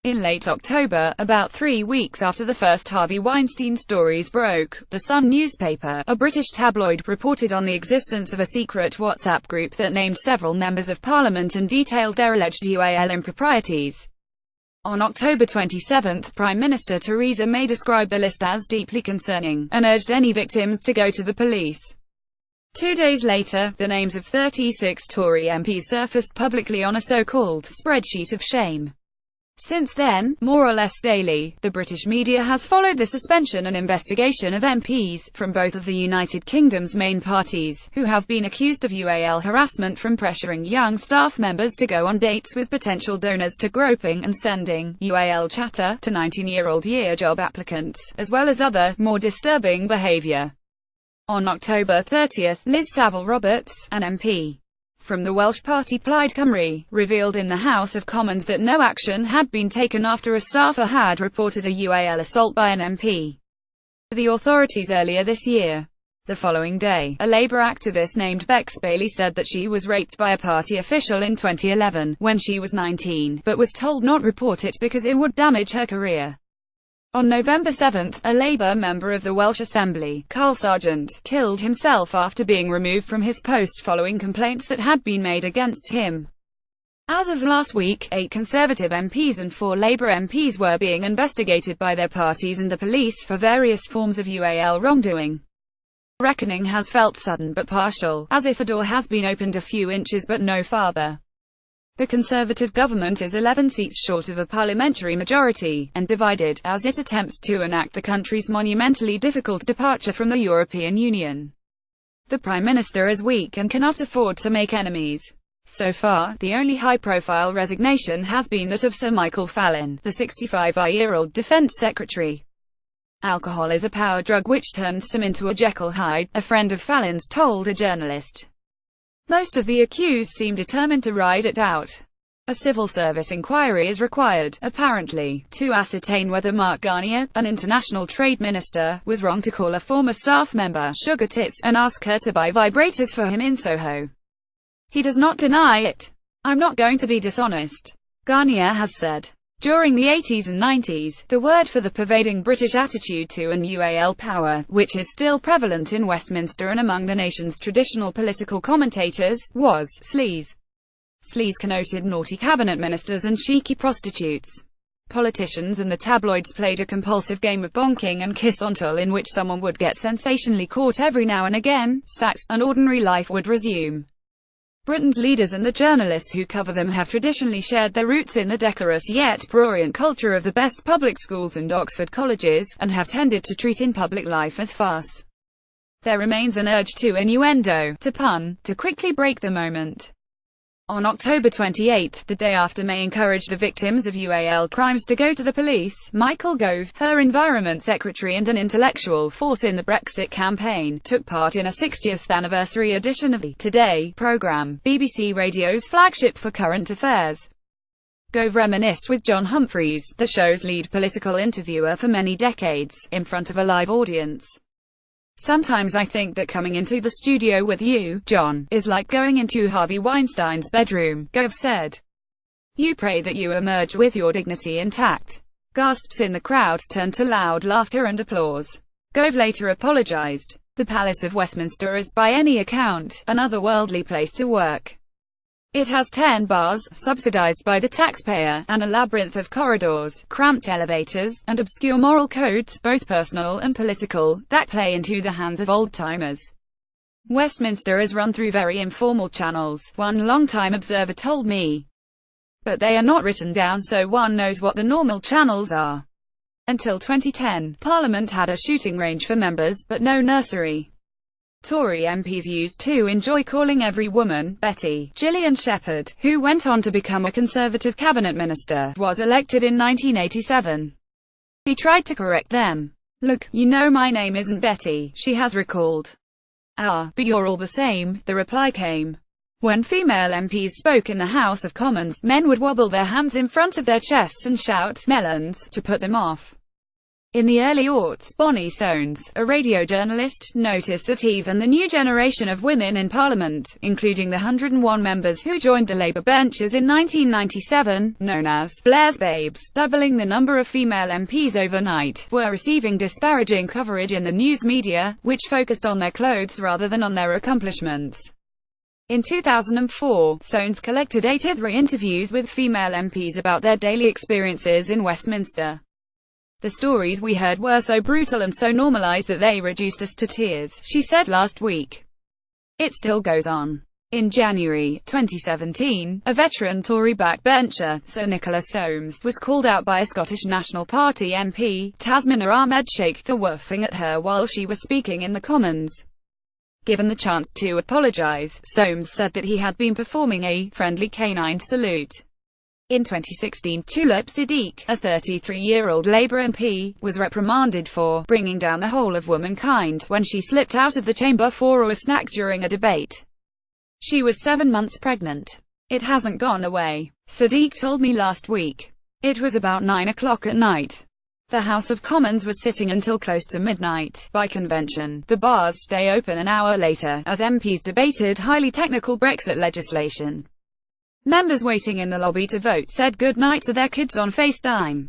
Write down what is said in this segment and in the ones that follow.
In late October, about 3 weeks after the first Harvey Weinstein stories broke, The Sun newspaper, a British tabloid, reported on the existence of a secret WhatsApp group that named several members of Parliament and detailed their alleged UAL improprieties. On October 27, Prime Minister Theresa May described the list as deeply concerning, and urged any victims to go to the police. 2 days later, the names of 36 Tory MPs surfaced publicly on a so-called spreadsheet of shame. Since then, more or less daily, the British media has followed the suspension and investigation of MPs from both of the United Kingdom's main parties, who have been accused of UAL harassment, from pressuring young staff members to go on dates with potential donors to groping and sending UAL chatter to 19-year-old job applicants, as well as other, more disturbing behaviour. On October 30, Liz Saville-Roberts, an MP from the Welsh party Plaid Cymru, revealed in the House of Commons that no action had been taken after a staffer had reported a UAL assault by an MP to the authorities earlier this year. The following day, a Labour activist named Bex Bailey said that she was raped by a party official in 2011, when she was 19, but was told not to report it because it would damage her career. On November 7, a Labour member of the Welsh Assembly, Carl Sargent, killed himself after being removed from his post following complaints that had been made against him. As of last week, 8 Conservative MPs and 4 Labour MPs were being investigated by their parties and the police for various forms of UAL wrongdoing. The reckoning has felt sudden but partial, as if a door has been opened a few inches but no farther. The Conservative government is 11 seats short of a parliamentary majority, and divided, as it attempts to enact the country's monumentally difficult departure from the European Union. The Prime Minister is weak and cannot afford to make enemies. So far, the only high-profile resignation has been that of Sir Michael Fallon, the 65-year-old Defence Secretary. Alcohol is a power drug which turns some into a Jekyll Hyde, a friend of Fallon's told a journalist. Most of the accused seem determined to ride it out. A civil service inquiry is required, apparently, to ascertain whether Mark Garnier, an international trade minister, was wrong to call a former staff member sugar tits and ask her to buy vibrators for him in Soho. He does not deny it. "I'm not going to be dishonest," Garnier has said. During the 80s and 90s, the word for the pervading British attitude to an UAL power, which is still prevalent in Westminster and among the nation's traditional political commentators, was sleaze. Sleaze connoted naughty cabinet ministers and cheeky prostitutes. Politicians and the tabloids played a compulsive game of bonking and kiss-on-tull in which someone would get sensationally caught every now and again, sacked, and ordinary life would resume. Britain's leaders and the journalists who cover them have traditionally shared their roots in the decorous yet prurient culture of the best public schools and Oxford colleges, and have tended to treat in public life as farce. There remains an urge to innuendo, to pun, to quickly break the moment. On October 28, the day after May encouraged the victims of UAL crimes to go to the police, Michael Gove, her Environment Secretary and an intellectual force in the Brexit campaign, took part in a 60th anniversary edition of the Today programme, BBC Radio's flagship for current affairs. Gove reminisced with John Humphreys, the show's lead political interviewer for many decades, in front of a live audience. "Sometimes I think that coming into the studio with you, John, is like going into Harvey Weinstein's bedroom," Gove said. "You pray that you emerge with your dignity intact." Gasps in the crowd turned to loud laughter and applause. Gove later apologized. The Palace of Westminster is, by any account, an otherworldly place to work. It has 10 bars, subsidized by the taxpayer, and a labyrinth of corridors, cramped elevators, and obscure moral codes, both personal and political, that play into the hands of old-timers. "Westminster is run through very informal channels," one long-time observer told me. "But they are not written down so one knows what the normal channels are." Until 2010, Parliament had a shooting range for members, but no nursery. Tory MPs used to enjoy calling every woman Betty. Gillian Shepherd, who went on to become a Conservative cabinet minister, was elected in 1987. She tried to correct them. "Look, you know my name isn't Betty," she has recalled. "Ah, but you're all the same," the reply came. When female MPs spoke in the House of Commons, men would wobble their hands in front of their chests and shout "melons" to put them off. In the early aughts, Bonnie Soanes, a radio journalist, noticed that even the new generation of women in Parliament, including the 101 members who joined the Labour benches in 1997, known as Blair's Babes, doubling the number of female MPs overnight, were receiving disparaging coverage in the news media, which focused on their clothes rather than on their accomplishments. In 2004, Soanes collected 83 interviews with female MPs about their daily experiences in Westminster. The stories we heard were so brutal and so normalized that they reduced us to tears, she said last week. It still goes on. In January 2017, a veteran Tory backbencher, Sir Nicholas Soames, was called out by a Scottish National Party MP, Tasmina Ahmed Sheikh, for woofing at her while she was speaking in the Commons. Given the chance to apologise, Soames said that he had been performing a friendly canine salute. In 2016, Tulip Siddiq, a 33-year-old Labour MP, was reprimanded for bringing down the whole of womankind when she slipped out of the chamber for a snack during a debate. She was 7 months pregnant. It hasn't gone away, Siddiq told me last week. It was about 9 o'clock at night. The House of Commons was sitting until close to midnight. By convention, the bars stay open an hour later, as MPs debated highly technical Brexit legislation. Members waiting in the lobby to vote said goodnight to their kids on FaceTime.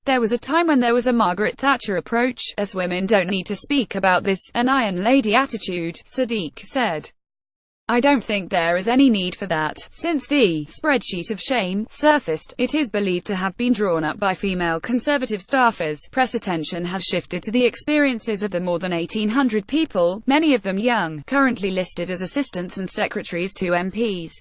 There was a time when there was a Margaret Thatcher approach, as women don't need to speak about this, an Iron Lady attitude, Siddiq said. I don't think there is any need for that. Since the spreadsheet of shame surfaced, it is believed to have been drawn up by female Conservative staffers. Press attention has shifted to the experiences of the more than 1,800 people, many of them young, currently listed as assistants and secretaries to MPs.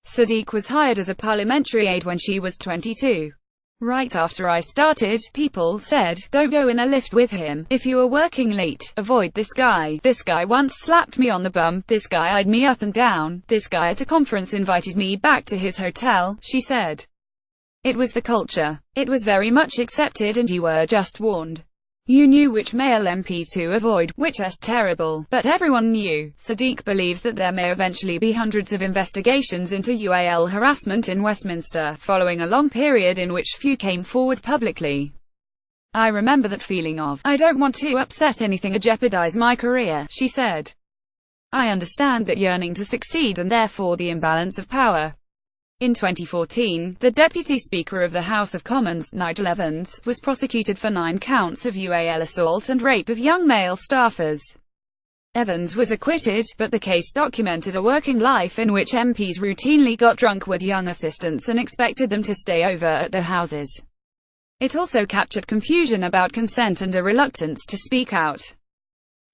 Siddiq was hired as a parliamentary aide when she was 22. Right after I started, people said, don't go in a lift with him. If you are working late, avoid this guy. This guy once slapped me on the bum. This guy eyed me up and down. This guy at a conference invited me back to his hotel, she said. It was the culture. It was very much accepted and you were just warned. You knew which male MPs to avoid, which is terrible, but everyone knew. Siddiq believes that there may eventually be hundreds of investigations into UAL harassment in Westminster, following a long period in which few came forward publicly. I remember that feeling of, I don't want to upset anything or jeopardize my career, she said. I understand that yearning to succeed and therefore the imbalance of power. In 2014, the Deputy Speaker of the House of Commons, Nigel Evans, was prosecuted for 9 counts of UAL assault and rape of young male staffers. Evans was acquitted, but the case documented a working life in which MPs routinely got drunk with young assistants and expected them to stay over at their houses. It also captured confusion about consent and a reluctance to speak out.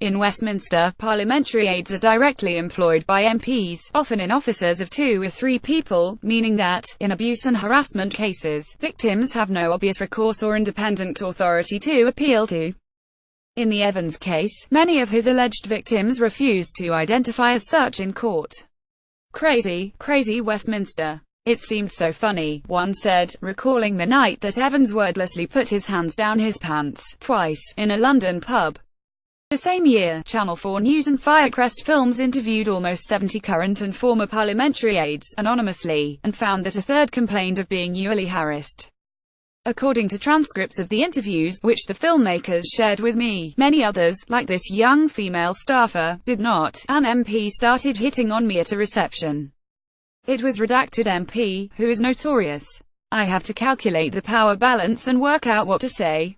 In Westminster, parliamentary aides are directly employed by MPs, often in offices of 2 or 3 people, meaning that, in abuse and harassment cases, victims have no obvious recourse or independent authority to appeal to. In the Evans case, many of his alleged victims refused to identify as such in court. Crazy, crazy Westminster. It seemed so funny, one said, recalling the night that Evans wordlessly put his hands down his pants, twice, in a London pub. The same year, Channel 4 News and Firecrest Films interviewed almost 70 current and former parliamentary aides, anonymously, and found that a third complained of being usually harassed. According to transcripts of the interviews, which the filmmakers shared with me, many others, like this young female staffer, did not. An MP started hitting on me at a reception. It was redacted MP, who is notorious. I have to calculate the power balance and work out what to say.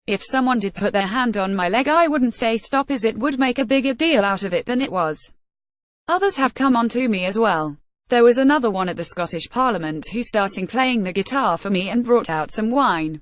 If someone did put their hand on my leg, I wouldn't say stop, as it would make a bigger deal out of it than it was. Others have come on to me as well. There was another one at the Scottish Parliament who started playing the guitar for me and brought out some wine.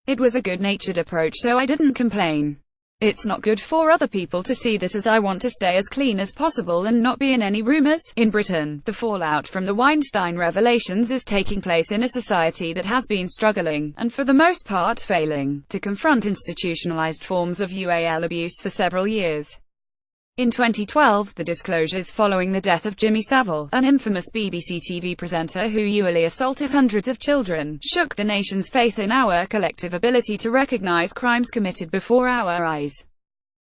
It was a good-natured approach, so I didn't complain. It's not good for other people to see that, as I want to stay as clean as possible and not be in any rumours. In Britain, the fallout from the Weinstein revelations is taking place in a society that has been struggling, and for the most part failing, to confront institutionalized forms of UAL abuse for several years. In 2012, the disclosures following the death of Jimmy Savile, an infamous BBC TV presenter who usually assaulted hundreds of children, shook the nation's faith in our collective ability to recognise crimes committed before our eyes.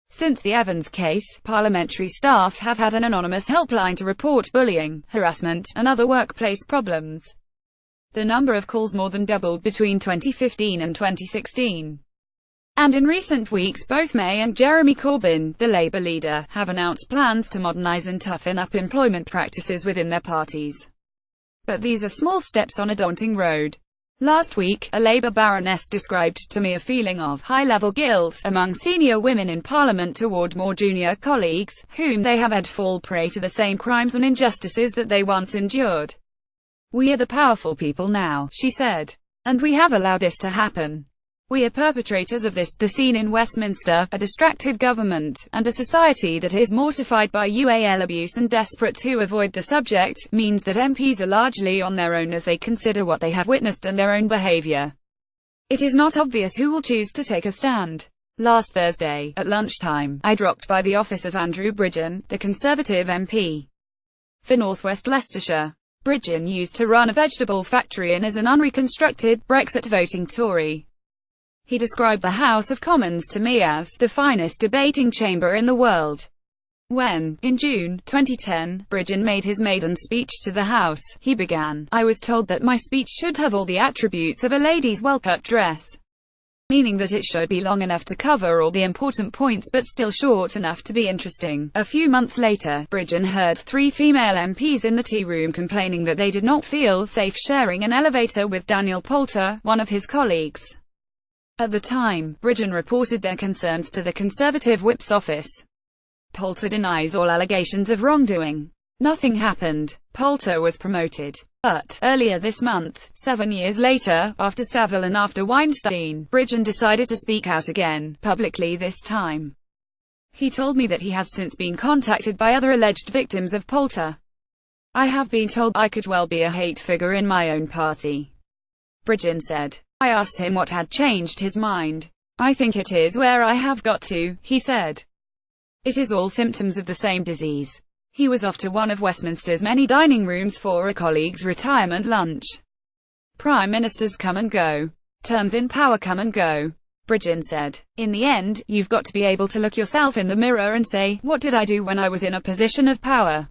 Since the Evans case, parliamentary staff have had an anonymous helpline to report bullying, harassment, and other workplace problems. The number of calls more than doubled between 2015 and 2016. And in recent weeks both May and Jeremy Corbyn, the Labour leader, have announced plans to modernise and toughen up employment practices within their parties. But these are small steps on a daunting road. Last week, a Labour baroness described to me a feeling of high-level guilt among senior women in Parliament toward more junior colleagues, whom they have had fall prey to the same crimes and injustices that they once endured. "We are the powerful people now," she said. "And we have allowed this to happen. We are perpetrators of this." The scene in Westminster, a distracted government, and a society that is mortified by UAL abuse and desperate to avoid the subject, means that MPs are largely on their own as they consider what they have witnessed and their own behaviour. It is not obvious who will choose to take a stand. Last Thursday, at lunchtime, I dropped by the office of Andrew Bridgen, the Conservative MP for North West Leicestershire. Bridgen used to run a vegetable factory and is an unreconstructed, Brexit voting Tory. He described the House of Commons to me as the finest debating chamber in the world. When, in June 2010, Bridgen made his maiden speech to the House, he began, "I was told that my speech should have all the attributes of a lady's well-cut dress," meaning that it should be long enough to cover all the important points but still short enough to be interesting. A few months later, Bridgen heard 3 female MPs in the tea room complaining that they did not feel safe sharing an elevator with Daniel Poulter, one of his colleagues. At the time, Bridgen reported their concerns to the Conservative Whip's office. Poulter denies all allegations of wrongdoing. Nothing happened. Poulter was promoted. But, earlier this month, 7 years later, after Savile and after Weinstein, Bridgen decided to speak out again, publicly this time. He told me that he has since been contacted by other alleged victims of Poulter. "I have been told I could well be a hate figure in my own party," Bridgen said. I asked him what had changed his mind. "I think it is where I have got to," he said. "It is all symptoms of the same disease." He was off to one of Westminster's many dining rooms for a colleague's retirement lunch. Prime ministers come and go. Terms in power come and go, Bridgen said. "In the end, you've got to be able to look yourself in the mirror and say, what did I do when I was in a position of power?